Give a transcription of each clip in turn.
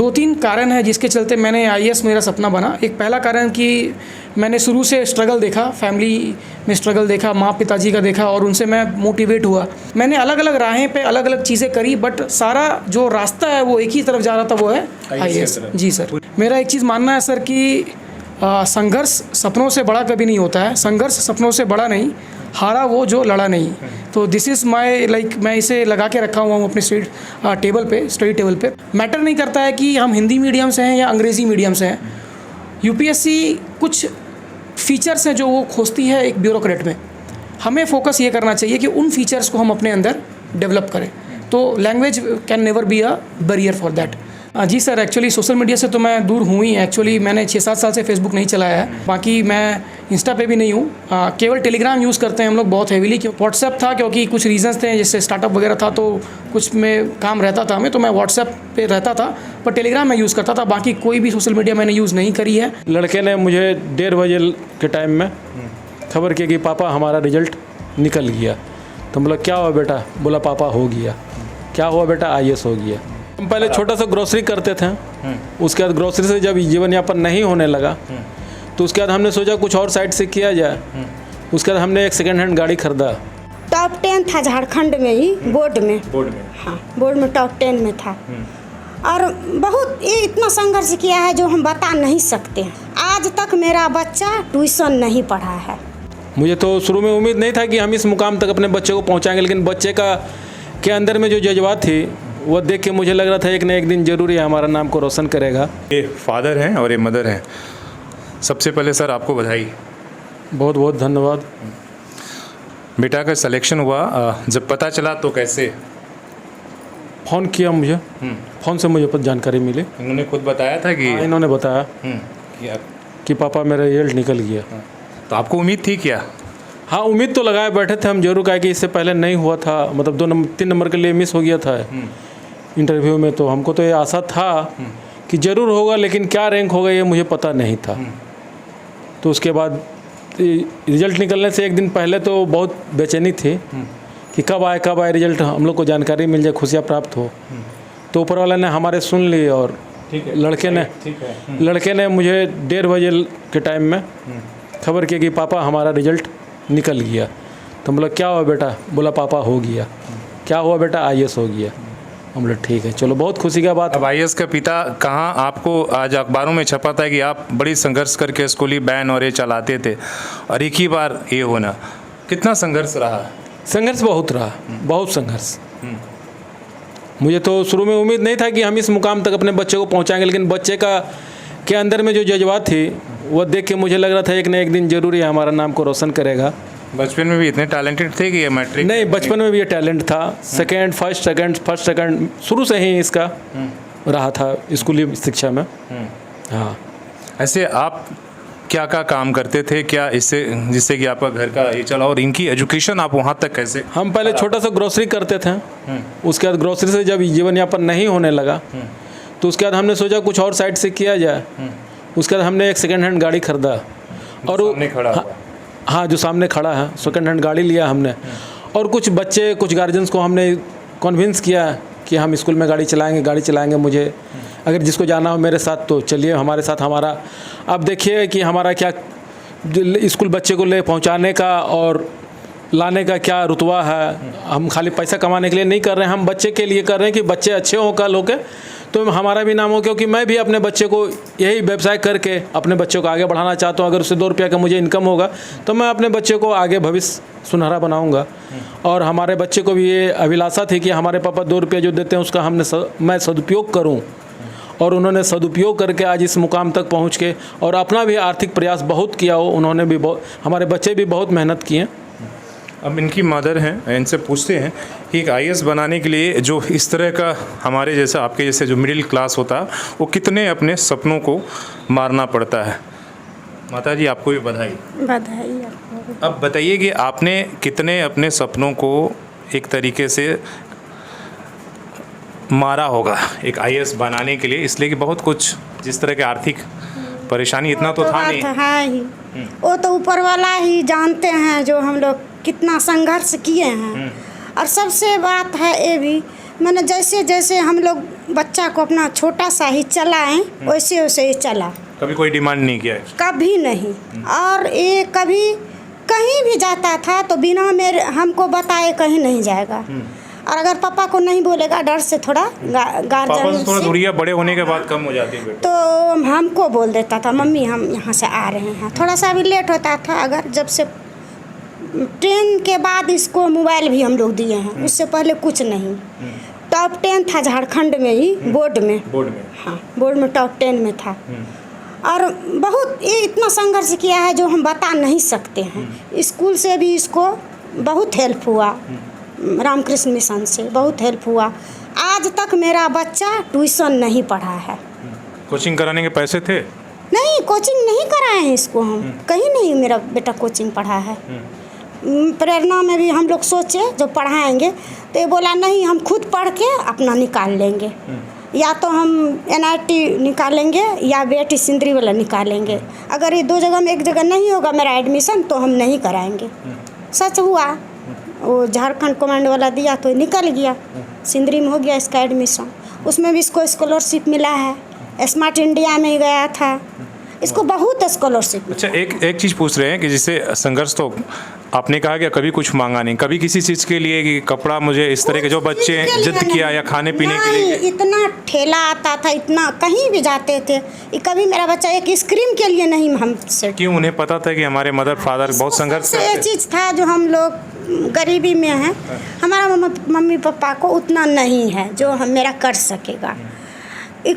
2-3 कारण है जिसके चलते मैंने आईएएस मेरा सपना बना। एक पहला कारण कि मैंने शुरू से स्ट्रगल देखा, फैमिली में स्ट्रगल देखा, माँ पिताजी का देखा और उनसे मैं मोटिवेट हुआ। मैंने अलग अलग राहें पे अलग अलग चीज़ें करी, बट सारा जो रास्ता है वो एक ही तरफ जा रहा था, वो है आईएएस। जी सर, मेरा एक चीज़ मानना है सर कि संघर्ष सपनों से बड़ा कभी नहीं होता है। संघर्ष सपनों से बड़ा नहीं, हारा वो जो लड़ा नहीं। तो दिस इज़ माई लाइक, मैं इसे लगा के रखा हुआ हूँ अपने स्टडी टेबल पे। मैटर नहीं करता है कि हम हिंदी मीडियम से हैं या अंग्रेज़ी मीडियम से हैं। यूपीएससी कुछ फीचर्स हैं जो वो खोजती है एक ब्यूरोक्रेट में। हमें फोकस ये करना चाहिए कि उन फीचर्स को हम अपने अंदर डेवलप करें। तो language can never be a barrier for that. जी सर, एक्चुअली सोशल मीडिया से तो मैं दूर हूँ ही। एक्चुअली मैंने 6-7 साल से फेसबुक नहीं चलाया है। बाकी मैं इंस्टा पे भी नहीं हूँ। केवल टेलीग्राम यूज़ करते हैं हम लोग बहुत हेवीली। व्हाट्सएप था क्योंकि कुछ रीजंस थे, जैसे स्टार्टअप वगैरह था तो कुछ में काम रहता था हमें, तो मैं व्हाट्सएप पे रहता था, पर टेलीग्राम मैं यूज़ करता था। बाकी कोई भी सोशल मीडिया मैंने यूज़ नहीं करी है। लड़के ने मुझे 1:30 बजे के टाइम में खबर की कि पापा हमारा रिजल्ट निकल गया। तो बोला क्या हुआ बेटा? बोला पापा हो गया। क्या हुआ बेटा? आईएएस हो गया। हम पहले छोटा सा ग्रोसरी करते थे, उसके बाद ग्रोसरी से जब जीवन यापन नहीं होने लगा तो उसके बाद हमने सोचा कुछ और साइड से किया जाए। उसके बाद हमने एक सेकेंड हैंड गाड़ी खरीदा। टॉप 10 था झारखंड में ही, बोर्ड में। हाँ, बोर्ड में टॉप 10 में था। और बहुत ये इतना संघर्ष किया है जो हम बता नहीं सकते। आज तक मेरा बच्चा ट्यूशन नहीं पढ़ा है। मुझे तो शुरू में उम्मीद नहीं था कि हम इस मुकाम तक अपने बच्चे को पहुंचाएंगे, लेकिन बच्चे के अंदर में जो जज्बात थी वो देख के मुझे लग रहा था एक न एक दिन जरूर हमारा नाम को रोशन करेगा। ये फादर हैं और ये मदर हैं। सबसे पहले सर आपको बधाई, बहुत बहुत धन्यवाद। बेटा का सिलेक्शन हुआ, जब पता चला तो कैसे? फ़ोन किया मुझे, फ़ोन से मुझे जानकारी मिली। इन्होंने खुद बताया था कि इन्होंने बताया कि पापा मेरा रिजल्ट निकल गया। तो आपको उम्मीद थी क्या? हाँ, उम्मीद तो लगाए बैठे थे हम जरूर, कि इससे पहले नहीं हुआ था, मतलब 2-3 नंबर के लिए मिस हो गया था इंटरव्यू में। तो हमको तो ये आशा था कि ज़रूर होगा, लेकिन क्या रैंक होगा ये मुझे पता नहीं था। तो उसके बाद रिज़ल्ट निकलने से एक दिन पहले तो बहुत बेचैनी थी कि कब आए रिज़ल्ट, हम लोग को जानकारी मिल जाए, खुशियाँ प्राप्त हो। तो ऊपर वाला ने हमारे सुन ली और लड़के ने मुझे 1:30 बजे के टाइम में खबर की कि पापा हमारा रिज़ल्ट निकल गया। तो बोला क्या हुआ बेटा? बोला पापा हो गया। क्या हुआ बेटा? आईएएस हो गया। हम बोले ठीक है, चलो बहुत खुशी का बात। अब आईएएस का पिता कहाँ, आपको आज अखबारों में छपा था कि आप बड़ी संघर्ष करके स्कूली बैन और ये चलाते थे और एक ही बार ये होना, कितना संघर्ष रहा? संघर्ष बहुत रहा, बहुत संघर्ष। मुझे तो शुरू में उम्मीद नहीं था कि हम इस मुकाम तक अपने बच्चे को पहुंचाएंगे, लेकिन बच्चे के अंदर में जो जज्बात थी वो देख के मुझे लग रहा था एक न एक दिन जरूर ये हमारा नाम को रोशन करेगा। बचपन में भी इतने टैलेंटेड थे कि ये मैट्रिक? नहीं, बचपन में भी ये टैलेंट था। फर्स्ट सेकंड शुरू से ही इसका रहा था स्कूली शिक्षा में। हाँ। ऐसे आप क्या काम करते थे क्या इससे, जिससे कि आपका घर का ये चला, और इनकी एजुकेशन आप वहाँ तक कैसे? हम पहले छोटा सा ग्रोसरी करते थे, उसके बाद ग्रोसरी से जब जीवन यापन नहीं होने लगा तो उसके बाद हमने सोचा कुछ और साइड से किया जाए। उसके बाद हमने एक सेकेंड हैंड गाड़ी खरीदा और हाँ, जो सामने खड़ा है, सेकेंड हैंड गाड़ी लिया हमने। और कुछ गार्जियंस को हमने कन्विंस किया कि हम स्कूल में गाड़ी चलाएंगे, मुझे अगर जिसको जाना हो मेरे साथ तो चलिए हमारे साथ। हमारा अब देखिए कि हमारा क्या स्कूल बच्चे को ले पहुंचाने का और लाने का क्या रुतबा है। हम खाली पैसा कमाने के लिए नहीं कर रहे हैं, हम बच्चे के लिए कर रहे हैं कि बच्चे अच्छे हों कल होके, तो हमारा भी नाम हो। क्योंकि मैं भी अपने बच्चे को यही व्यवसाय करके अपने बच्चों को आगे बढ़ाना चाहता हूँ। अगर उससे 2 रुपया का मुझे इनकम होगा तो मैं अपने बच्चे को आगे भविष्य सुनहरा बनाऊंगा। और हमारे बच्चे को भी ये अभिलाषा थी कि हमारे पापा 2 रुपया जो देते हैं उसका मैं सदुपयोग करूँ। और उन्होंने सदुपयोग करके आज इस मुकाम तक पहुँच के और अपना भी आर्थिक प्रयास बहुत किया हो। उन्होंने भी हमारे बच्चे भी बहुत मेहनत किए। अब इनकी मदर हैं, इनसे पूछते हैं कि एक आईएएस बनाने के लिए जो इस तरह का हमारे जैसा आपके जैसे जो मिडिल क्लास होता है वो कितने अपने सपनों को मारना पड़ता है। माता जी आपको भी बधाई। आपको। अब बताइए कि आपने कितने अपने सपनों को एक तरीके से मारा होगा एक आईएएस बनाने के लिए, इसलिए कि बहुत कुछ जिस तरह के आर्थिक परेशानी इतना तो था नहीं। है ही, वो तो ऊपर वाला ही जानते हैं जो हम लोग कितना संघर्ष किए हैं। और सबसे बात है ये भी, मैंने जैसे जैसे हम लोग बच्चा को अपना छोटा सा ही चलाएं, वैसे वैसे ही चला, कभी कोई डिमांड नहीं किया है? कभी नहीं। और ये कभी कहीं भी जाता था तो बिना मेरे हमको बताए कहीं नहीं जाएगा। और अगर पापा को नहीं बोलेगा डर से थोड़ा पापा गार्जियन से थोड़ा से, दूरियां बड़े होने के बाद कम हो जाती है बेटा। तो हमको बोल देता था मम्मी हम यहाँ से आ रहे हैं। थोड़ा सा भी लेट होता था, अगर जब से ट्रेन के बाद इसको मोबाइल भी हम लोग दिए हैं, उससे पहले कुछ नहीं। टॉप 10 था झारखंड में ही, बोर्ड में। हाँ, बोर्ड में टॉप 10 में था। और बहुत ये इतना संघर्ष किया है जो हम बता नहीं सकते हैं। स्कूल से भी इसको बहुत हेल्प हुआ, रामकृष्ण मिशन से बहुत हेल्प हुआ। आज तक मेरा बच्चा ट्यूशन नहीं पढ़ा है। कोचिंग कराने के पैसे थे? नहीं, कोचिंग नहीं कराए हैं इसको हम, कहीं नहीं मेरा बेटा कोचिंग पढ़ा है। प्रेरणा में भी हम लोग सोचे जो पढ़ाएंगे, तो ये बोला नहीं हम खुद पढ़ के अपना निकाल लेंगे, या तो हम NIT निकालेंगे या बेटी सिंदरी वाला निकालेंगे। अगर ये 2 जगह में एक जगह नहीं होगा मेरा एडमिशन तो हम नहीं कराएंगे। सच हुआ, वो झारखंड कमांड वाला दिया तो निकल गया, सिंदरी में हो गया इसका एडमिशन। उसमें भी इसको स्कॉलरशिप मिला है, स्मार्ट इंडिया में ही गया था, इसको बहुत स्कॉलरशिप। अच्छा, एक चीज़ पूछ रहे हैं कि जैसे संघर्ष तो आपने कहा कि कभी कुछ मांगा नहीं, कभी किसी चीज़ के लिए कि कपड़ा मुझे इस तरह के जो बच्चे जिद किया या खाने पीने के लिए? इतना ठेला आता था, इतना कहीं भी जाते थे, कभी मेरा बच्चा एक आइसक्रीम के लिए नहीं हमसे। क्यों? उन्हें पता था कि हमारे मदर फादर बहुत संघर्ष करते ये हैं। चीज़ था जो हम लोग गरीबी में हैं, हमारा मम्मी पापा को उतना नहीं है जो हम मेरा कर सकेगा।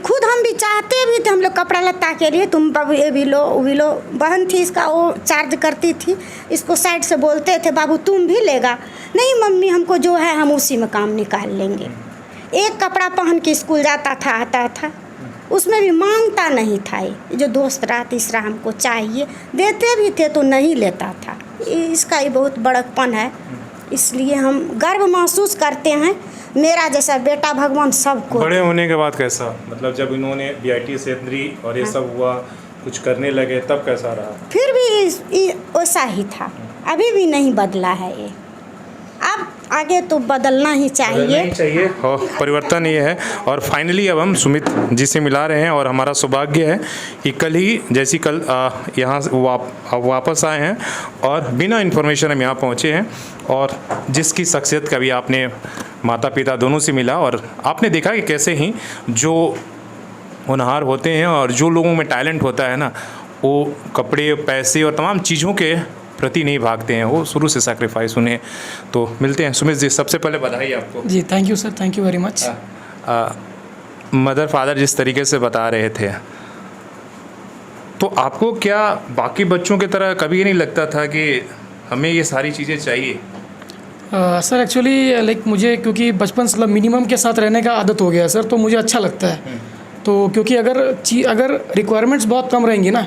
खुद हम भी चाहते भी थे, हम लोग कपड़ा लत्ता के लिए तुम बाबू ये भी लो वो भी लो। बहन थी इसका, वो चार्ज करती थी, इसको साइड से बोलते थे बाबू तुम भी लेगा, नहीं मम्मी हमको जो है हम उसी में काम निकाल लेंगे। एक कपड़ा पहन के स्कूल जाता था, आता था, उसमें भी मांगता नहीं था। ये जो दोस्त रहा तीसरा हमको चाहिए, देते भी थे तो नहीं लेता था। इसका ही बहुत बड़कपन है, इसलिए हम गर्व महसूस करते हैं। मेरा जैसा बेटा भगवान सबको। बड़े होने के बाद कैसा, मतलब जब इन्होंने BIT सेकेंडरी और ये सब हुआ, कुछ करने लगे, तब कैसा रहा? फिर भी वैसा ही था, अभी भी नहीं बदला है ये। अब आगे तो बदलना ही चाहिए। और परिवर्तन ये है। और फाइनली अब हम सुमित जी से मिला रहे हैं और हमारा सौभाग्य है कि कल ही जैसी कल यहाँ वापस आए हैं और बिना इन्फॉर्मेशन हम यहाँ पहुँचे हैं, और जिसकी शख्सियत कभी आपने माता पिता दोनों से मिला और आपने देखा कि कैसे ही जो होनहार होते हैं और जो लोगों में टैलेंट होता है ना, वो कपड़े पैसे और तमाम चीज़ों के प्रति नहीं भागते हैं, वो शुरू से सैक्रिफाइस उन्हें। तो मिलते हैं सुमित जी, सबसे पहले बधाई आपको। जी thank you sir, thank you very much. Mother father जिस तरीके से बता रहे थे, तो आपको क्या बाकी बच्चों की तरह कभी ये नहीं लगता था कि हमें ये सारी चीज़ें चाहिए? सर एक्चुअली लाइक मुझे क्योंकि बचपन से मिनिमम के साथ रहने का आदत हो गया सर, तो मुझे अच्छा लगता है। तो क्योंकि अगर रिक्वायरमेंट्स बहुत कम रहेंगी ना,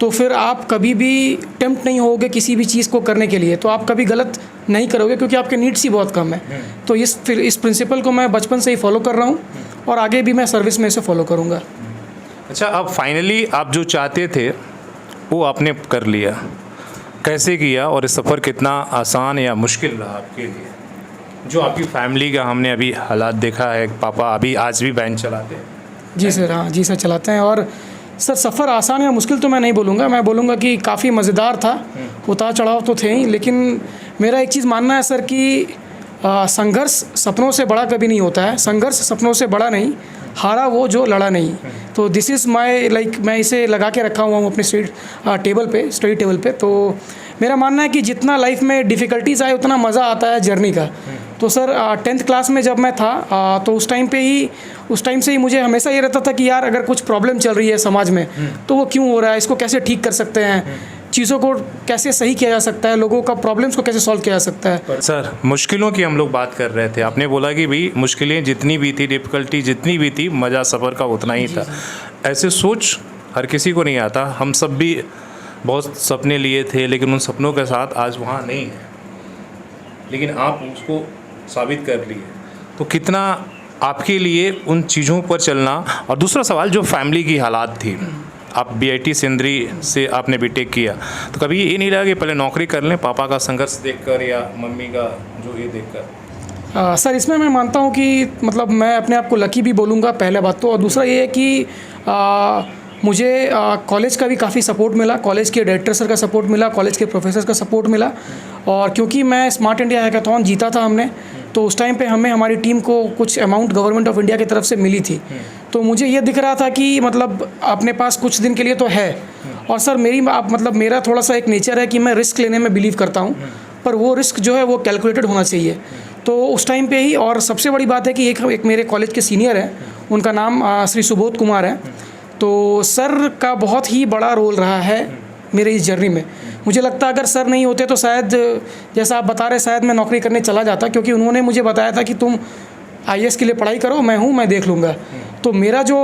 तो फिर आप कभी भी टेम्प्ट नहीं होगे किसी भी चीज़ को करने के लिए, तो आप कभी गलत नहीं करोगे क्योंकि आपके नीड्स ही बहुत कम है। तो इस प्रिंसिपल को मैं बचपन से ही फॉलो कर रहा हूँ और आगे भी मैं सर्विस में इसे फॉलो करूँगा। अच्छा, अब फाइनली आप जो चाहते थे वो आपने कर लिया, कैसे किया और इस सफ़र कितना आसान या मुश्किल रहा आपके लिए? जो आपकी फैमिली का हमने अभी हालात देखा है, पापा अभी आज भी वैन चलाते हैं। जी सर, हाँ जी सर चलाते हैं। और सर सफ़र आसान या मुश्किल तो मैं नहीं बोलूँगा, मैं बोलूँगा कि काफ़ी मज़ेदार था। उतार चढ़ाव तो थे ही, लेकिन मेरा एक चीज़ मानना है सर कि संघर्ष सपनों से बड़ा कभी नहीं होता है। संघर्ष सपनों से बड़ा नहीं, हारा वो जो लड़ा नहीं। तो दिस इज़ माय लाइक मैं इसे लगा के रखा हुआ हूँ अपने स्टडी टेबल पे। तो मेरा मानना है कि जितना लाइफ में डिफ़िकल्टीज़ आए उतना मज़ा आता है जर्नी का। तो सर 10th क्लास में जब मैं था तो उस टाइम से ही मुझे हमेशा ये रहता था कि यार अगर कुछ प्रॉब्लम चल रही है समाज में तो वो क्यों हो रहा है, इसको कैसे ठीक कर सकते हैं, चीज़ों को कैसे सही किया जा सकता है, लोगों का प्रॉब्लम्स को कैसे सॉल्व किया जा सकता है। सर मुश्किलों की हम लोग बात कर रहे थे, आपने बोला कि भाई मुश्किलें जितनी भी थी, डिफ़िकल्टी जितनी भी थी, मज़ा सफ़र का उतना ही था। ऐसे सोच हर किसी को नहीं आता। हम सब भी बहुत सपने लिए थे, लेकिन उन सपनों के साथ आज वहाँ नहीं है, लेकिन आप उसको साबित कर लिए। तो कितना आपके लिए उन चीज़ों पर चलना। और दूसरा सवाल, जो फैमिली की हालात थी, आप BIT सेकेंडरी से आपने BTech किया, तो कभी ये नहीं लगा कि पहले नौकरी कर लें पापा का संघर्ष देखकर या मम्मी का जो ये देखकर? सर इसमें मैं मानता हूँ कि मतलब मैं अपने आप को लकी भी बोलूँगा पहले बात तो, और दूसरा ये है कि मुझे कॉलेज का भी काफ़ी सपोर्ट मिला, कॉलेज के डायरेक्टर सर का सपोर्ट मिला, कॉलेज के प्रोफेसर का सपोर्ट मिला। और क्योंकि मैं स्मार्ट इंडिया हैकाथॉन जीता था हमने, तो उस टाइम पे हमारी टीम को कुछ अमाउंट गवर्नमेंट ऑफ इंडिया की तरफ से मिली थी। तो मुझे ये दिख रहा था कि मतलब अपने पास कुछ दिन के लिए तो है। और सर मेरा थोड़ा सा एक नेचर है कि मैं रिस्क लेने में बिलीव करता हूँ, पर वो रिस्क जो है वो कैलकुलेटेड होना चाहिए। तो उस टाइम पे ही, और सबसे बड़ी बात है कि एक मेरे कॉलेज के सीनियर हैं, उनका नाम श्री सुबोध कुमार है। तो सर का बहुत ही बड़ा रोल रहा है मेरे इस जर्नी में। मुझे लगता है अगर सर नहीं होते तो शायद, जैसा आप बता रहे, शायद मैं नौकरी करने चला जाता, क्योंकि उन्होंने मुझे बताया था कि तुम आईएएस के लिए पढ़ाई करो, मैं देख लूँगा। तो मेरा जो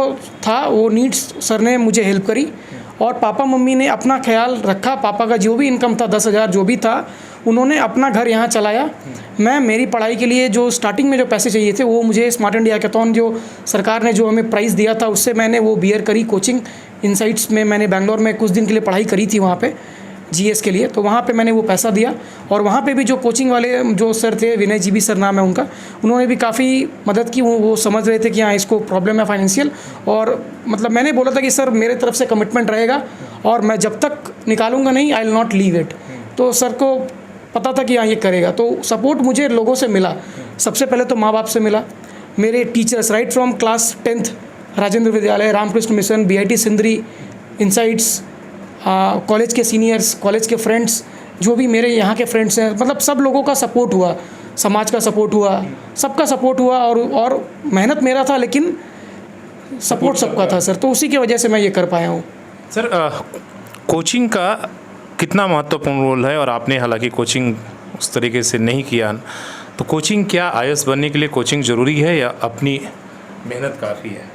था वो नीड्स सर ने मुझे हेल्प करी, और पापा मम्मी ने अपना ख्याल रखा। पापा का जो भी इनकम था 10,000 जो भी था, उन्होंने अपना घर यहाँ चलाया। मैं मेरी पढ़ाई के लिए जो स्टार्टिंग में जो पैसे चाहिए थे वो मुझे स्मार्ट इंडिया हैकाथॉन जो सरकार ने जो हमें प्राइज़ दिया था उससे मैंने वो बियर करी। कोचिंग इनसाइट्स में मैंने बैंगलोर में कुछ दिन के लिए पढ़ाई करी थी वहाँ पे जीएस के लिए, तो वहाँ पे मैंने वो पैसा दिया। और वहाँ पे भी जो कोचिंग वाले जो सर थे, विनय जी भी सर नाम है उनका, उन्होंने भी काफ़ी मदद की। वो समझ रहे थे कि हाँ इसको प्रॉब्लम है फाइनेंशियल, और मतलब मैंने बोला था कि सर मेरे तरफ से कमिटमेंट रहेगा और मैं जब तक निकालूंगा नहीं, I will not leave it. तो सर को पता था कि हाँ ये करेगा। तो सपोर्ट मुझे लोगों से मिला। सबसे पहले तो माँ बाप से मिला, मेरे teachers right from class 10th Rajendra Vidyalaya, Ramakrishna Mission, BIT Sindri, Insights, college के सीनियर्स, कॉलेज के फ्रेंड्स, जो भी मेरे यहाँ के फ्रेंड्स हैं, मतलब सब लोगों का सपोर्ट हुआ, समाज का सपोर्ट हुआ, सबका सपोर्ट हुआ। और मेहनत मेरा था लेकिन सपोर्ट सबका था सर, तो उसी की वजह से मैं ये कर पाया हूँ। सर कोचिंग का कितना महत्वपूर्ण रोल है, और आपने हालांकि कोचिंग उस तरीके से नहीं किया, तो कोचिंग क्या आईएएस बनने के लिए कोचिंग ज़रूरी है या अपनी मेहनत काफ़ी है?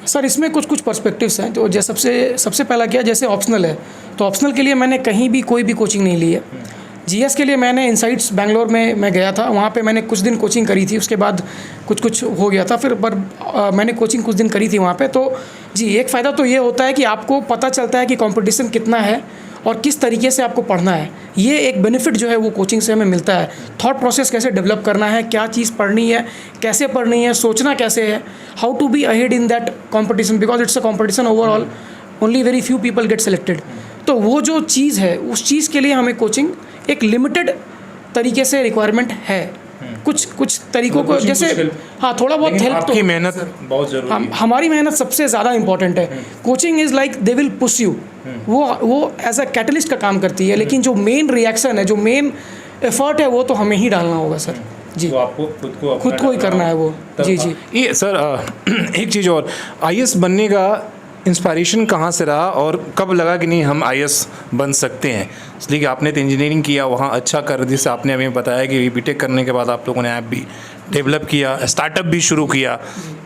सर इसमें कुछ पर्सपेक्टिव्स हैं। तो जैसे सबसे पहला क्या, जैसे ऑप्शनल है, तो ऑप्शनल के लिए मैंने कहीं भी कोई भी कोचिंग नहीं ली है। जीएस के लिए मैंने इनसाइट्स बैंगलोर में मैं गया था, वहाँ पे मैंने कुछ दिन कोचिंग करी थी, उसके बाद कुछ हो गया था फिर, पर मैंने कोचिंग कुछ दिन करी थी वहाँ पे। तो जी एक फ़ायदा तो ये होता है कि आपको पता चलता है कि कंपटीशन कितना है और किस तरीके से आपको पढ़ना है। ये एक बेनिफिट जो है वो कोचिंग से हमें मिलता है। थॉट प्रोसेस कैसे डेवलप करना है, क्या चीज़ पढ़नी है, कैसे पढ़नी है, सोचना कैसे है, how to be ahead in that competition, because it's a competition overall, only very few people get selected. तो वो जो चीज़ है उस चीज़ के लिए हमें कोचिंग एक लिमिटेड तरीके से रिक्वायरमेंट है। कुछ तरीकों को जैसे हाँ थोड़ा बहुत हेल्प, तो आपकी मेहनत बहुत ज़रूरी है। हमारी मेहनत सबसे ज़्यादा इंपॉर्टेंट है। Coaching is like they will push you, वो एज अ कैटलिस्ट का काम करती है, लेकिन जो मेन रिएक्शन है, जो मेन एफर्ट है, वो तो हमें ही डालना होगा सर। जी वो आपको खुद को ही करना है वो। जी। ये सर एक चीज़ और, आईएएस बनने का इंस्पायरेशन कहाँ से रहा और कब लगा कि नहीं हम आईएएस बन सकते हैं? इसलिए कि आपने तो इंजीनियरिंग किया, वहाँ अच्छा कर, जैसे आपने हमें बताया कि बीटेक करने के बाद आप लोगों ने ऐप भी डेवलप किया, स्टार्टअप भी शुरू किया,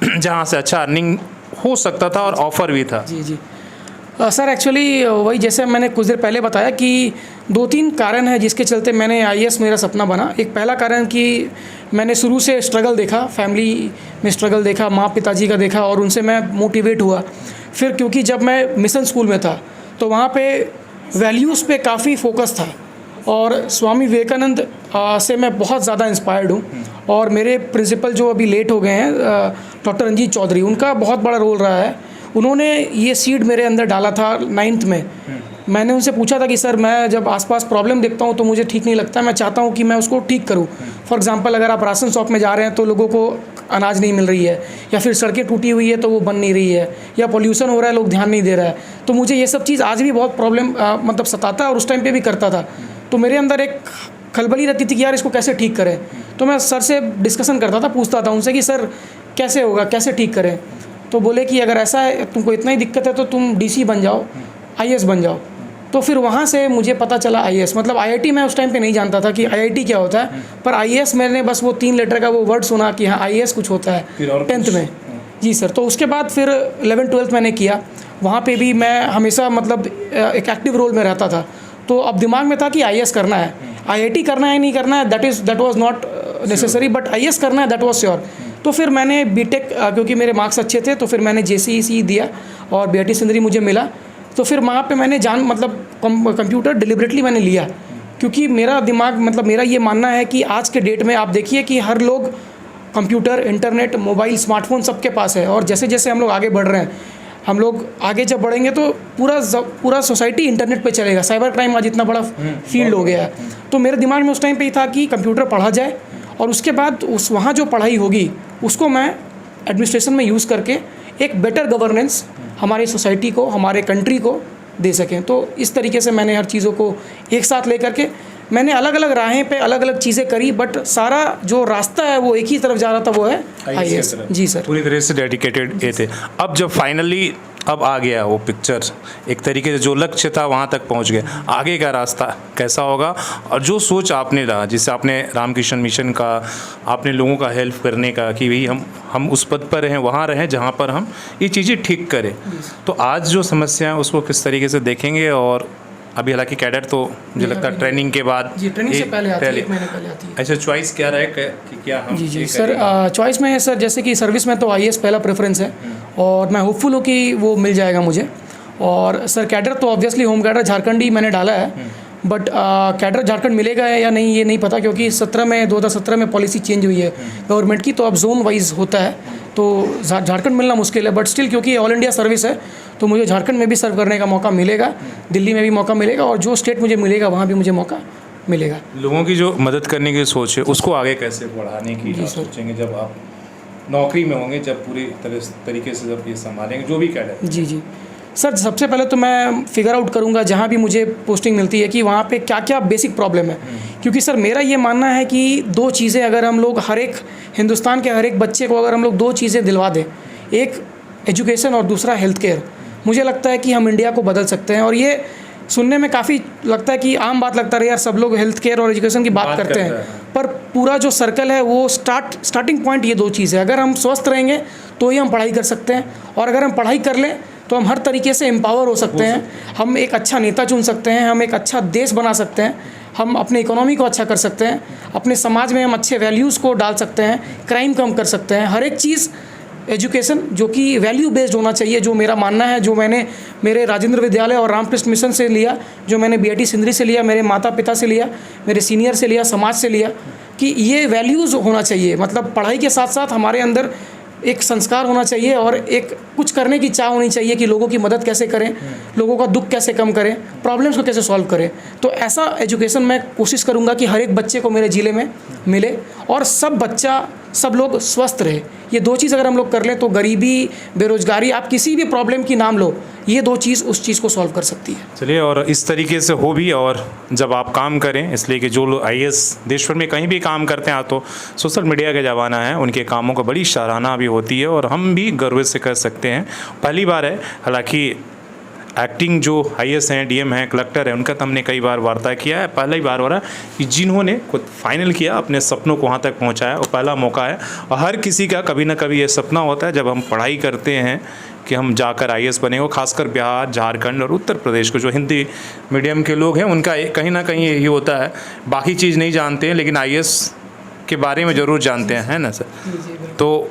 जहाँ से अच्छा अर्निंग हो सकता था और ऑफ़र भी था। जी सर एक्चुअली वही जैसे मैंने कुछ देर पहले बताया कि 2-3 कारण है जिसके चलते मैंने आईएएस मेरा सपना बना। एक पहला कारण कि मैंने शुरू से स्ट्रगल देखा, फैमिली में स्ट्रगल देखा, माँ पिताजी का देखा, और उनसे मैं मोटिवेट हुआ। फिर क्योंकि जब मैं मिशन स्कूल में था तो वहाँ पे वैल्यूज़ पे काफ़ी फोकस था, और स्वामी विवेकानंद से मैं बहुत ज़्यादा इंस्पायर्ड हूँ। और मेरे प्रिंसिपल जो अभी लेट हो गए हैं, डॉक्टर रंजीत चौधरी, उनका बहुत बड़ा रोल रहा है। उन्होंने ये सीड मेरे अंदर डाला था 9th में। मैंने उनसे पूछा था कि सर मैं जब आसपास प्रॉब्लम देखता हूँ तो मुझे ठीक नहीं लगता, मैं चाहता हूँ कि मैं उसको ठीक करूँ। फॉर एग्जांपल अगर आप राशन शॉप में जा रहे हैं तो लोगों को अनाज नहीं मिल रही है, या फिर सड़कें टूटी हुई है तो वो बन नहीं रही है, या पोल्यूशन हो रहा है, लोग ध्यान नहीं दे रहा है, तो मुझे ये सब चीज़ आज भी बहुत प्रॉब्लम मतलब सताता है, और उस टाइम पर भी करता था। तो मेरे अंदर एक खलबली रहती थी कि यार इसको कैसे ठीक करें। तो मैं सर से डिस्कशन करता था, पूछता था उनसे कि सर कैसे होगा, कैसे ठीक करें। तो बोले कि अगर ऐसा है, तुमको इतना ही दिक्कत है तो तुम डीसी बन जाओ, आईएएस बन जाओ। तो फिर वहाँ से मुझे पता चला आईएएस, मतलब आईआईटी मैं उस टाइम पे नहीं जानता था कि आईआईटी क्या होता है, पर आईएएस मैंने बस वो 3 लेटर का वो वर्ड सुना कि हाँ आईएएस कुछ होता है 10th में। जी सर। तो उसके बाद फिर 11th-12th मैंने किया, वहाँ पे भी मैं हमेशा मतलब एक एक्टिव रोल में रहता था। तो अब दिमाग में था कि आईएएस करना है, आईआईटी करना है नहीं करना है that was not necessary, but IAS करना है दैट वाज श्योर। तो फिर मैंने बीटेक, क्योंकि मेरे मार्क्स अच्छे थे, तो फिर मैंने जेसीई दिया और बीआईटी सिंदरी मुझे मिला। तो फिर वहाँ पे मैंने कंप्यूटर डिलिबरेटली मैंने लिया, क्योंकि मेरा दिमाग मतलब मेरा ये मानना है कि आज के डेट में आप देखिए कि हर लोग कंप्यूटर, इंटरनेट, मोबाइल, स्मार्टफोन सबके पास है, और जैसे जैसे हम लोग आगे बढ़ रहे हैं, हम लोग आगे जब बढ़ेंगे तो पूरा सोसाइटी इंटरनेट पे चलेगा। साइबर क्राइम आज इतना बड़ा फील्ड हो गया है। तो मेरे दिमाग में उस टाइम पे ही था कि कंप्यूटर पढ़ा जाए, और उसके बाद वहाँ जो पढ़ाई होगी उसको मैं एडमिनिस्ट्रेशन में यूज़ करके एक बेटर गवर्नेंस हमारी सोसाइटी को, हमारे कंट्री को दे सकें। तो इस तरीके से मैंने हर चीज़ों को एक साथ लेकर के मैंने अलग अलग राहें पे अलग अलग चीज़ें करी, बट सारा जो रास्ता है वो एक ही तरफ जा रहा था, वो है IAS। जी सर, पूरी तरह से डेडिकेटेड ये थे। अब जब फाइनली अब आ गया वो पिक्चर, एक तरीके से जो लक्ष्य था वहाँ तक पहुँच गए, आगे का रास्ता कैसा होगा? और जो सोच आपने रहा, जिससे आपने रामकृष्ण मिशन का, आपने लोगों का हेल्प करने का कि भाई हम उस पद पर रहें, वहाँ रहें जहाँ पर हम ये चीज़ें ठीक करें, तो आज जो समस्या है उसको किस तरीके से देखेंगे? और अभी हालांकि कैडर तो मुझे लगता है ट्रेनिंग के बाद, जी ट्रेनिंग से पहले आती है, 1 महीने पहले आती है। ऐसे चॉइस क्या रहे कि क्या हम जी ये सर, करें? चॉइस में है सर, जैसे कि सर्विस में तो IAS पहला प्रेफरेंस है, और मैं होपफुल हूँ कि वो मिल जाएगा मुझे। और सर कैडर तो ऑब्वियसली होम कैडर झारखंड ही मैंने डाला है, बट कैडर झारखंड मिलेगा या नहीं ये नहीं पता, क्योंकि 2017 में पॉलिसी चेंज हुई है गवर्नमेंट की, तो अब जोन वाइज होता है, तो झारखंड मिलना मुश्किल है। बट स्टिल क्योंकि ऑल इंडिया सर्विस है तो मुझे झारखंड में भी सर्व करने का मौका मिलेगा, दिल्ली में भी मौका मिलेगा, और जो स्टेट मुझे मिलेगा वहाँ भी मुझे मौका मिलेगा। लोगों की जो मदद करने की सोच है उसको आगे कैसे बढ़ाने की आप सोचेंगे जब आप नौकरी में होंगे, जब पूरी तरीके से जब ये संभालेंगे जो भी कैडर? जी सर, सबसे पहले तो मैं फिगर आउट करूंगा जहाँ भी मुझे पोस्टिंग मिलती है कि वहाँ पे क्या क्या बेसिक प्रॉब्लम है, क्योंकि सर मेरा ये मानना है कि 2 चीज़ें अगर हम लोग हिंदुस्तान के हर एक बच्चे को अगर हम लोग 2 चीज़ें दिलवा दें, एक एजुकेशन और दूसरा हेल्थ केयर, मुझे लगता है कि हम इंडिया को बदल सकते हैं। और ये सुनने में काफ़ी लगता है कि आम बात लगता है, यार सब लोग हेल्थ केयर और एजुकेशन की बात करते हैं, पर पूरा जो सर्कल है वो स्टार्टिंग पॉइंट ये 2 चीज़ है। अगर हम स्वस्थ रहेंगे तो ही हम पढ़ाई कर सकते हैं, और अगर हम पढ़ाई कर लें तो हम हर तरीके से एम्पावर हो सकते हैं, हम एक अच्छा नेता चुन सकते हैं, हम एक अच्छा देश बना सकते हैं, हम अपने इकोनॉमी को अच्छा कर सकते हैं, अपने समाज में हम अच्छे वैल्यूज़ को डाल सकते हैं, क्राइम कम कर सकते हैं। हर एक चीज़ एजुकेशन जो कि वैल्यू बेस्ड होना चाहिए, जो मेरा मानना है, जो मैंने मेरे राजेंद्र विद्यालय और रामकृष्ण मिशन से लिया, जो मैंने BIT सिंदरी से लिया, मेरे माता पिता से लिया, मेरे सीनियर से लिया, समाज से लिया, कि ये वैल्यूज़ होना चाहिए। मतलब पढ़ाई के साथ साथ हमारे अंदर एक संस्कार होना चाहिए, और एक कुछ करने की चाह होनी चाहिए कि लोगों की मदद कैसे करें, लोगों का दुख कैसे कम करें, प्रॉब्लम्स को कैसे सॉल्व करें। तो ऐसा एजुकेशन मैं कोशिश करूंगा कि हर एक बच्चे को मेरे ज़िले में मिले, और सब लोग स्वस्थ रहे। ये 2 चीज़ अगर हम लोग कर लें तो गरीबी, बेरोजगारी, आप किसी भी प्रॉब्लम की नाम लो, ये 2 चीज़ उस चीज़ को सॉल्व कर सकती है। चलिए, और इस तरीके से हो भी, और जब आप काम करें, इसलिए कि जो लोग IAS देश भर में कहीं भी काम करते हैं, तो सोशल मीडिया का ज़माना है, उनके कामों को बड़ी सराहना भी होती है, और हम भी गर्व से कर सकते हैं। पहली बार है, हालांकि एक्टिंग जो IAS हैं, DM हैं, कलेक्टर हैं, उनका तो हमने कई बार वार्ता किया है, पहला ही बार हो रहा है कि जिन्होंने खुद फाइनल किया, अपने सपनों को वहाँ तक पहुँचाया, वो पहला मौका है। और हर किसी का कभी ना कभी ये सपना होता है जब हम पढ़ाई करते हैं कि हम जाकर IAS बने, खासकर बिहार, झारखंड और उत्तर प्रदेश को जो हिंदी मीडियम के लोग हैं उनका कहीं ना कहीं यही होता है, बाकी चीज़ नहीं जानते हैं लेकिन IAS के बारे में ज़रूर जानते हैं, है ना सर? तो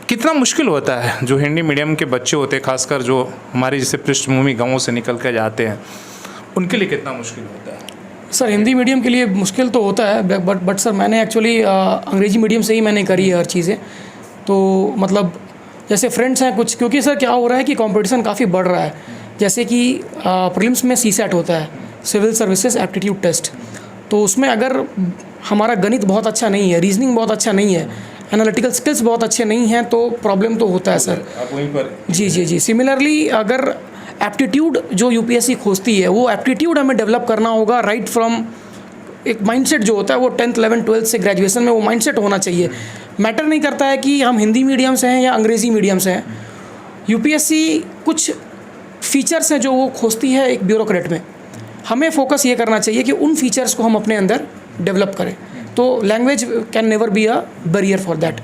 कितना मुश्किल होता है जो हिंदी मीडियम के बच्चे होते हैं, खासकर जो हमारे जैसे पृष्ठभूमि गाँवों से निकल कर जाते हैं, उनके लिए कितना मुश्किल होता है? सर हिंदी मीडियम के लिए मुश्किल तो होता है, बट सर मैंने एक्चुअली अंग्रेजी मीडियम से ही मैंने करी है हर चीज़ें। तो मतलब जैसे फ्रेंड्स हैं कुछ, क्योंकि सर क्या हो रहा है कि कंपटीशन काफ़ी बढ़ रहा है। जैसे कि प्रीलिम्स में CSAT होता है, सिविल सर्विसेज एप्टीट्यूड टेस्ट, तो उसमें अगर हमारा गणित बहुत अच्छा नहीं है, रीजनिंग बहुत अच्छा नहीं है, एनालिटिकल स्किल्स बहुत अच्छे नहीं हैं, तो प्रॉब्लम तो होता है सर। आप वहीं पर जी। सिमिलरली अगर एप्टीट्यूड जो UPSC खोजती है, वो एप्टीट्यूड हमें डेवलप करना होगा राइट फ्रॉम एक माइंडसेट जो होता है वो 10th 11th 12th से ग्रेजुएशन में वो माइंडसेट होना चाहिए। मैटर नहीं करता है कि हम हिंदी मीडियम से हैं या अंग्रेज़ी मीडियम से हैं। UPSC कुछ फीचर्स हैं जो वो खोजती है एक ब्यूरोक्रेट में, हमें फोकस ये करना चाहिए कि उन फीचर्स को हम अपने अंदर डेवलप करें। तो language can never be a barrier for that.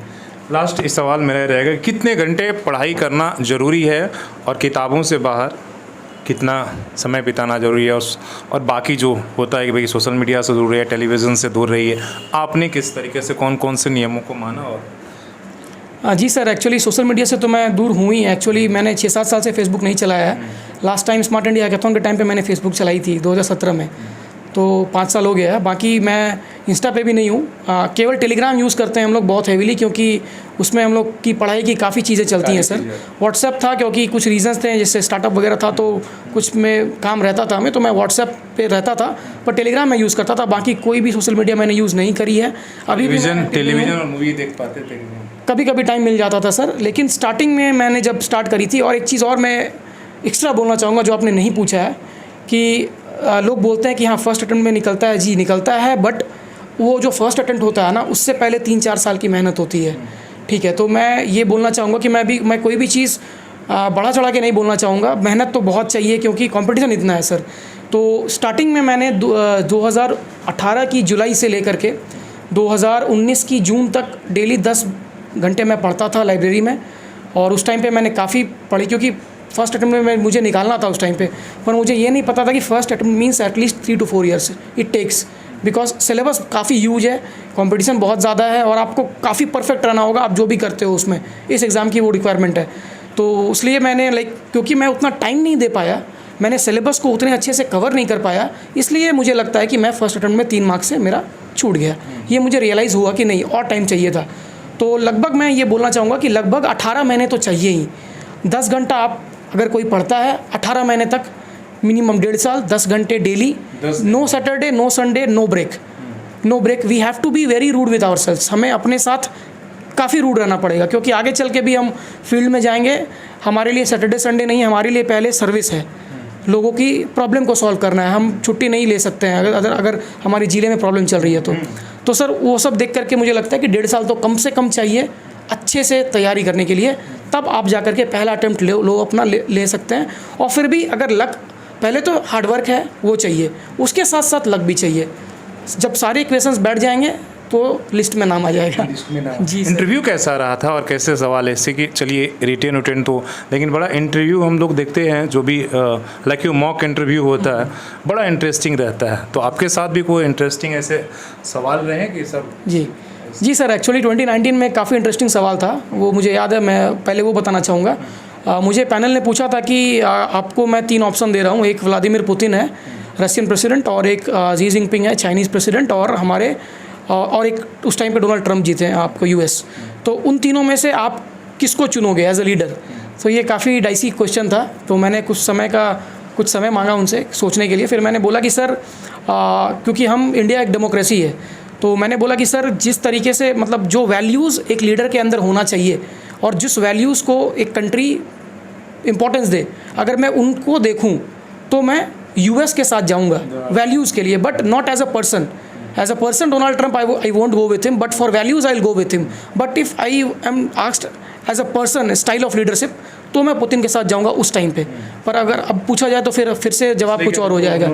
Last इस सवाल मेरा रहेगा, कितने घंटे पढ़ाई करना ज़रूरी है और किताबों से बाहर कितना समय बिताना ज़रूरी है, और बाकी जो होता है कि भाई सोशल मीडिया से दूर रहिए, टेलीविज़न से दूर रहिए, आपने किस तरीके से कौन कौन से नियमों को माना? और जी सर, एक्चुअली सोशल मीडिया से तो मैं दूर हूँ ही। एक्चुअली मैंने 6-7 साल से फेसबुक नहीं चलाया है। Last time smart India hackathon के टाइम पे मैंने फेसबुक चलाई थी 2017 में। तो 5 साल हो गया है। बाकी मैं इंस्टा पे भी नहीं हूँ, केवल टेलीग्राम यूज़ करते हैं हम लोग बहुत हेवीली, क्योंकि उसमें हम लोग की पढ़ाई की काफ़ी चीज़ें चलती हैं सर। व्हाट्सएप था क्योंकि कुछ रीजंस थे, जैसे स्टार्टअप वगैरह था तो कुछ में काम रहता था हमें, तो मैं व्हाट्सएप पे रहता था, पर टेलीग्राम मैं यूज़ करता था। बाकी कोई भी सोशल मीडिया मैंने यूज़ नहीं करी है अभी भी। टेलीविज़न और मूवी देख पाते थे? कभी कभी टाइम मिल जाता था सर, लेकिन स्टार्टिंग में मैंने जब स्टार्ट करी थी। और एक चीज़ और मैं एक्स्ट्रा बोलना चाहूँगा जो आपने नहीं पूछा है कि लोग बोलते हैं कि हाँ फर्स्ट अटेम्प्ट में निकलता है, जी निकलता है, बट वो जो फर्स्ट अटेम्प्ट होता है ना, उससे पहले 3-4 साल की मेहनत होती है। ठीक है, तो मैं ये बोलना चाहूँगा कि मैं कोई भी चीज़ बढ़ा चढ़ा के नहीं बोलना चाहूँगा। मेहनत तो बहुत चाहिए क्योंकि कंपटीशन इतना है सर। तो स्टार्टिंग में मैंने 2018 की जुलाई से लेकर के 2019 की जून तक डेली 10 घंटे मैं पढ़ता था लाइब्रेरी में। और उस टाइम पे मैंने काफ़ी पढ़ी, क्योंकि फर्स्ट अटेम्प्ट में मुझे निकालना था उस टाइम पे, पर मुझे ये नहीं पता था कि first attempt means at least 3 to 4 years it takes, because syllabus काफ़ी ह्यूज है, कंपटीशन बहुत ज़्यादा है और आपको काफ़ी परफेक्ट रहना होगा आप जो भी करते हो उसमें। इस एग्ज़ाम की वो रिक्वायरमेंट है। तो इसलिए मैंने क्योंकि मैं उतना टाइम नहीं दे पाया, मैंने सिलेबस को उतने अच्छे से कवर नहीं कर पाया, इसलिए मुझे लगता है कि मैं फर्स्ट अटेम्प्ट में 3 मार्क्स से मेरा छूट गया। ये मुझे रियलाइज़ हुआ कि नहीं और टाइम चाहिए था। तो लगभग मैं ये बोलना चाहूँगा कि लगभग 18 महीने तो चाहिए ही। 10 घंटा आप अगर कोई पढ़ता है 18 महीने तक, मिनिमम 1.5 साल, 10 घंटे daily, no Saturday, no Sunday, no break. We have to be very rude with ourselves. हमें अपने साथ काफ़ी रूड रहना पड़ेगा, क्योंकि आगे चल के भी हम फील्ड में जाएंगे, हमारे लिए सैटरडे संडे नहीं, हमारे लिए पहले सर्विस है। लोगों की प्रॉब्लम को सॉल्व करना है, हम छुट्टी नहीं ले सकते हैं अगर हमारी ज़िले में प्रॉब्लम चल रही है तो सर वो सब देख करके मुझे लगता है कि 1.5 साल तो कम से कम चाहिए अच्छे से तैयारी करने के लिए। तब आप जा कर के पहला अटेम्प्ट अपना ले सकते हैं। और फिर भी अगर लक, पहले तो हार्डवर्क है वो चाहिए, उसके साथ साथ लक भी चाहिए। जब सारे इक्वेशंस बैठ जाएंगे तो लिस्ट में नाम आ जाएगा। जी सर। इंटरव्यू कैसा रहा था और कैसे सवाल है? इससे कि चलिए रिटेन तो, लेकिन बड़ा इंटरव्यू हम लोग देखते हैं जो भी लाइक यू मॉक इंटरव्यू होता है, बड़ा इंटरेस्टिंग रहता है। तो आपके साथ भी कोई इंटरेस्टिंग ऐसे सवाल रहे हैं कि सब? जी सर, एक्चुअली 2019 में काफ़ी इंटरेस्टिंग सवाल था, वो मुझे याद है। मैं पहले वो बताना चाहूँगा। मुझे पैनल ने पूछा था कि आपको मैं 3 ऑप्शन दे रहा हूँ, एक व्लादिमीर पुतिन है रशियन प्रेसिडेंट, और एक शी जिनपिंग है चाइनीज़ प्रेसिडेंट, और एक उस टाइम पे डोनाल्ड ट्रंप जीते हैं आपको यूएस। तो उन तीनों में से आप किसको चुनोगे एज अ लीडर? तो ये काफ़ी डाइसी क्वेश्चन था। तो मैंने कुछ समय मांगा उनसे सोचने के लिए। फिर मैंने बोला कि सर क्योंकि हम इंडिया एक डेमोक्रेसी है, तो मैंने बोला कि सर जिस तरीके से मतलब जो वैल्यूज़ एक लीडर के अंदर होना चाहिए और जिस वैल्यूज़ को एक कंट्री इम्पोर्टेंस दे, अगर मैं उनको देखूं तो मैं यूएस के साथ जाऊंगा वैल्यूज़ के लिए, but not as a person. As a person, Donald Trump, I won't go with him, but for values, I'll go with him. But if I am asked as a person, style of leadership, तो मैं Putin के साथ जाऊंगा उस time पे। पर अगर अब पूछा जाए तो फिर से जवाब कुछ और हो जाएगा।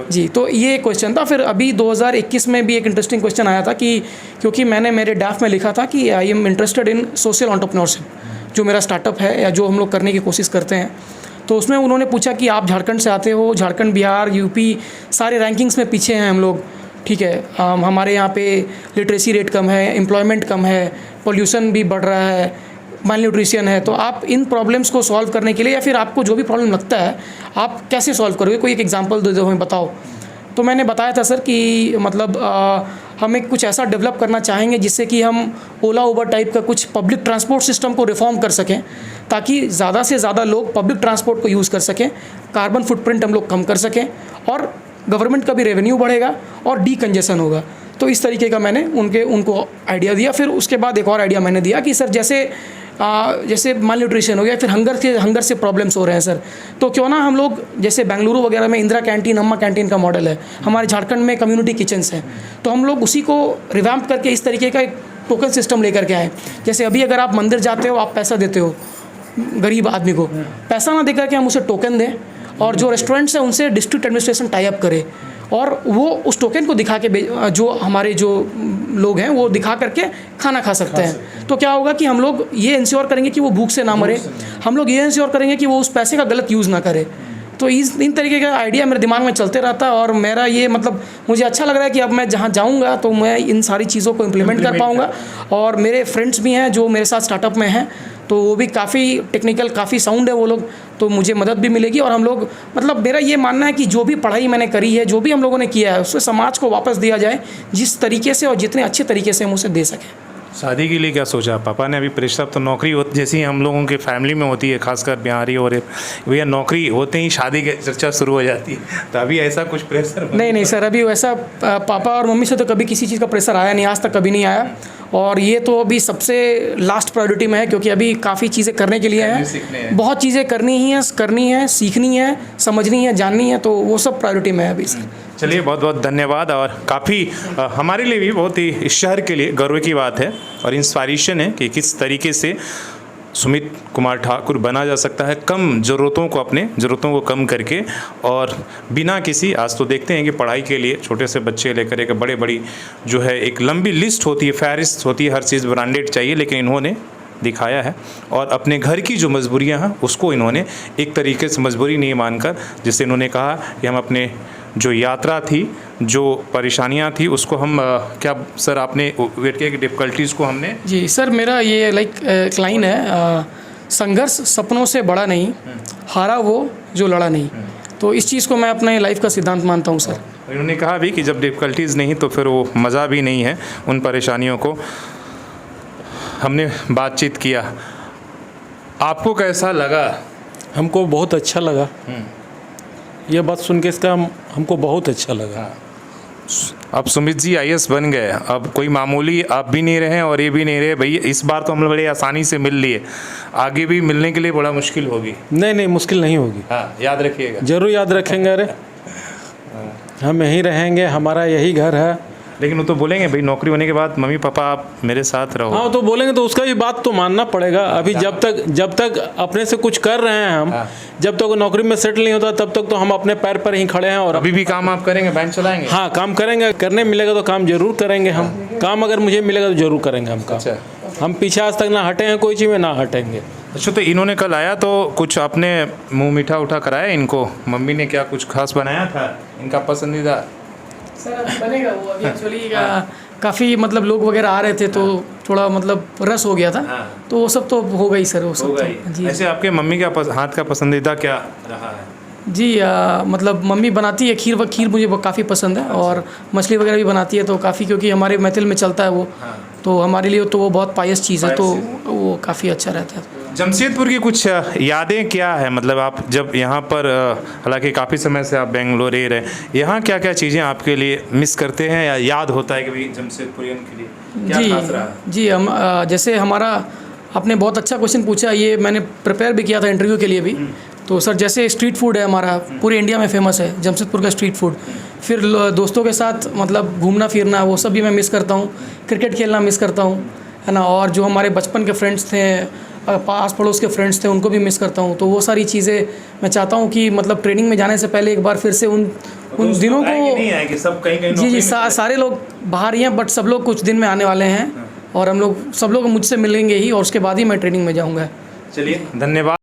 जी। तो ये क्वेश्चन था। फिर अभी 2021 में भी एक इंटरेस्टिंग क्वेश्चन आया था कि क्योंकि मैंने मेरे ड्राफ्ट में लिखा था कि I am interested in social entrepreneurship, जो मेरा स्टार्टअप है या जो हम लोग करने की कोशिश करते हैं। तो उसमें उन्होंने पूछा कि आप झारखंड से आते हो, झारखंड, बिहार, यूपी सारे रैंकिंग्स में पीछे हैं हम लोग, ठीक है। हमारे यहाँ पे लिटरेसी रेट कम है, एम्प्लॉयमेंट कम है, पोल्यूशन भी बढ़ रहा है, माल न्यूट्रिशन है। तो आप इन प्रॉब्लम्स को सॉल्व करने के लिए या फिर आपको जो भी प्रॉब्लम लगता है आप कैसे सॉल्व करोगे, कोई एक एग्जांपल दे दो हमें, बताओ। तो मैंने बताया था सर कि मतलब हमें कुछ ऐसा डेवलप करना चाहेंगे जिससे कि हम ओला उबर टाइप का कुछ पब्लिक ट्रांसपोर्ट सिस्टम को रिफॉर्म कर सकें, ताकि ज़्यादा से ज़्यादा लोग पब्लिक ट्रांसपोर्ट को यूज़ कर सकें, कार्बन फुटप्रिंट हम लोग कम कर सकें और गवर्नमेंट का भी रेवेन्यू बढ़ेगा और डीकंजेशन होगा। तो इस तरीके का मैंने उनको आइडिया दिया। फिर उसके बाद एक और आइडिया मैंने दिया कि सर जैसे माल न्यूट्रिशन हो गया, फिर हंगर से प्रॉब्लम्स हो रहे हैं सर, तो क्यों ना हम लोग जैसे बेंगलुरु वगैरह में इंदिरा कैंटीन, अम्मा कैंटीन का मॉडल है, हमारे झारखंड में कम्युनिटी किचन्स हैं, तो हम लोग उसी को रिवैम्प करके इस तरीके का एक टोकन सिस्टम लेकर के आए। जैसे अभी अगर आप मंदिर जाते हो, आप पैसा देते हो, गरीब आदमी को पैसा ना देकर के हम उसे टोकन दें, और जो रेस्टोरेंट्स हैं उनसे डिस्ट्रिक्ट एडमिनिस्ट्रेशन टाई अप करे और वो उस टोकन को दिखा के जो हमारे जो लोग हैं वो दिखा करके खाना खा सकते हैं। तो क्या होगा कि हम लोग ये इंश्योर करेंगे कि वो भूख से ना मरे, हम लोग ये इंश्योर करेंगे कि वो उस पैसे का गलत यूज़ ना करे। तो इन तरीके का आइडिया मेरे दिमाग में चलते रहता है और मेरा ये मतलब मुझे अच्छा लग रहा है कि अब मैं जहाँ जाऊँगा तो मैं इन सारी चीज़ों को इम्प्लीमेंट कर पाऊँगा। और मेरे फ्रेंड्स भी हैं जो मेरे साथ स्टार्टअप में हैं, तो वो भी काफ़ी टेक्निकल, काफ़ी साउंड है वो लोग, तो मुझे मदद भी मिलेगी। और हम लोग मतलब मेरा ये मानना है कि जो भी पढ़ाई मैंने करी है, जो भी हम लोगों ने किया है, उससे समाज को वापस दिया जाए जिस तरीके से और जितने अच्छे तरीके से हम उसे दे सकें। शादी के लिए क्या सोचा पापा ने? अभी प्रेशर तो नौकरी जैसी हम लोगों के फैमिली में होती है, खासकर बिहारी और भैया नौकरी होते ही शादी की चर्चा शुरू हो जाती है, तो अभी ऐसा कुछ प्रेशर? नहीं सर, अभी वैसा पापा और मम्मी से तो कभी किसी चीज़ का प्रेशर आया नहीं, आज तक कभी नहीं आया। और ये तो अभी सबसे लास्ट प्रायोरिटी में है, क्योंकि अभी काफ़ी चीज़ें करने के लिए हैं, बहुत चीज़ें करनी है, सीखनी है, समझनी है, जाननी है, तो वो सब प्रायोरिटी में है अभी सर। चलिए, बहुत बहुत धन्यवाद। और काफ़ी हमारे लिए भी बहुत ही इस शहर के लिए गर्व की बात है और इंस्पायरेशन है कि किस तरीके से सुमित कुमार ठाकुर बना जा सकता है, कम ज़रूरतों को, अपने ज़रूरतों को कम करके और बिना किसी, आज तो देखते हैं कि पढ़ाई के लिए छोटे से बच्चे लेकर एक बड़ी जो है एक लंबी लिस्ट होती है, फहरिस्त होती है, हर चीज़ ब्रांडेड चाहिए, लेकिन इन्होंने दिखाया है और अपने घर की जो मजबूरियां हैं उसको इन्होंने एक तरीके से मजबूरी नहीं मानकर, जिससे इन्होंने कहा कि हम अपने जो यात्रा थी, जो परेशानियां थी, उसको हम क्या सर आपने वेट किया कि डिफ़िकल्टीज़ को हमने? जी सर, मेरा ये एक लाइन है, संघर्ष सपनों से बड़ा नहीं, हारा वो जो लड़ा नहीं। तो इस चीज़ को मैं अपने लाइफ का सिद्धांत मानता हूँ सर। इन्होंने कहा भी कि जब डिफ़िकल्टीज़ नहीं तो फिर वो मज़ा भी नहीं है। उन परेशानियों को हमने बातचीत किया, आपको कैसा लगा? हमको बहुत अच्छा लगा, ये बात सुन के इसका हमको बहुत अच्छा लगा। अब सुमित जी IAS बन गए, अब कोई मामूली आप भी नहीं रहे और ये भी नहीं रहे भैया। इस बार तो हम लोग बड़े आसानी से मिल लिए, आगे भी मिलने के लिए बड़ा मुश्किल होगी? नहीं, मुश्किल नहीं होगी। हाँ, याद रखिएगा। जरूर याद रखेंगे। अरे हम यहीं रहेंगे, हमारा यही घर है। लेकिन वो तो बोलेंगे भाई नौकरी होने के बाद मम्मी पापा आप मेरे साथ रहो। हाँ, तो बोलेंगे तो उसका भी बात तो मानना पड़ेगा। अभी जब तक अपने से कुछ कर रहे हैं हम, जब तक नौकरी में सेटल नहीं होता तब तक तो हम अपने पैर पर ही खड़े हैं। और अभी भी काम आप करेंगे, बैंक चलाएंगे? हाँ, काम करेंगे, करने मिलेगा तो काम जरूर करेंगे हम। काम अगर मुझे मिलेगा तो जरूर करेंगे हम काम। हम पीछे आज तक ना हटे हैं, कोई चीज़ में ना हटेंगे। अच्छा, तो इन्होंने कल आया तो कुछ आपने मुँह मीठा उठा कराया इनको? मम्मी ने क्या कुछ खास बनाया था इनका पसंदीदा? सर बनेगा वो, अभी एक्चुअली काफ़ी मतलब लोग वगैरह आ रहे थे तो थोड़ा मतलब रस हो गया था, तो वो सब तो हो गई सर, वो सब तो जी। ऐसे आपके मम्मी का हाथ का पसंदीदा क्या रहा है? जी मतलब मम्मी बनाती है खीर मुझे काफ़ी पसंद है, और मछली वगैरह भी बनाती है तो काफ़ी, क्योंकि हमारे मैथिल में चलता है वो, तो हमारे लिए तो वो बहुत पायस चीज़ है, तो वो काफ़ी अच्छा रहता है। जमशेदपुर की कुछ यादें क्या है? मतलब आप जब यहाँ पर, हालांकि काफ़ी समय से आप बेंगलोर रह रहे हैं, यहाँ क्या क्या चीज़ें आपके लिए मिस करते हैं या याद होता है कि भाई जमशेदपुरियन के लिए क्या खास रहा? जी हम जैसे हमारा, आपने बहुत अच्छा क्वेश्चन पूछा, ये मैंने प्रिपेयर भी किया था इंटरव्यू के लिए भी। तो सर जैसे स्ट्रीट फूड है हमारा, पूरे इंडिया में फेमस है जमशेदपुर का स्ट्रीट फूड। फिर दोस्तों के साथ मतलब घूमना फिरना, वो सब भी मैं मिस करता हूँ। क्रिकेट खेलना मिस करता हूँ, है ना। और जो हमारे बचपन के फ्रेंड्स थे, पास पड़ोस के फ्रेंड्स थे, उनको भी मिस करता हूँ। तो वो सारी चीज़ें मैं चाहता हूँ कि मतलब ट्रेनिंग में जाने से पहले एक बार फिर से उन दिनों को, नहीं है कि सब कहीं जी सारे लोग बाहर ही हैं, बट सब लोग कुछ दिन में आने वाले हैं और हम लोग सब लोग मुझसे मिलेंगे ही, और उसके बाद ही मैं ट्रेनिंग में जाऊँगा। चलिए, धन्यवाद।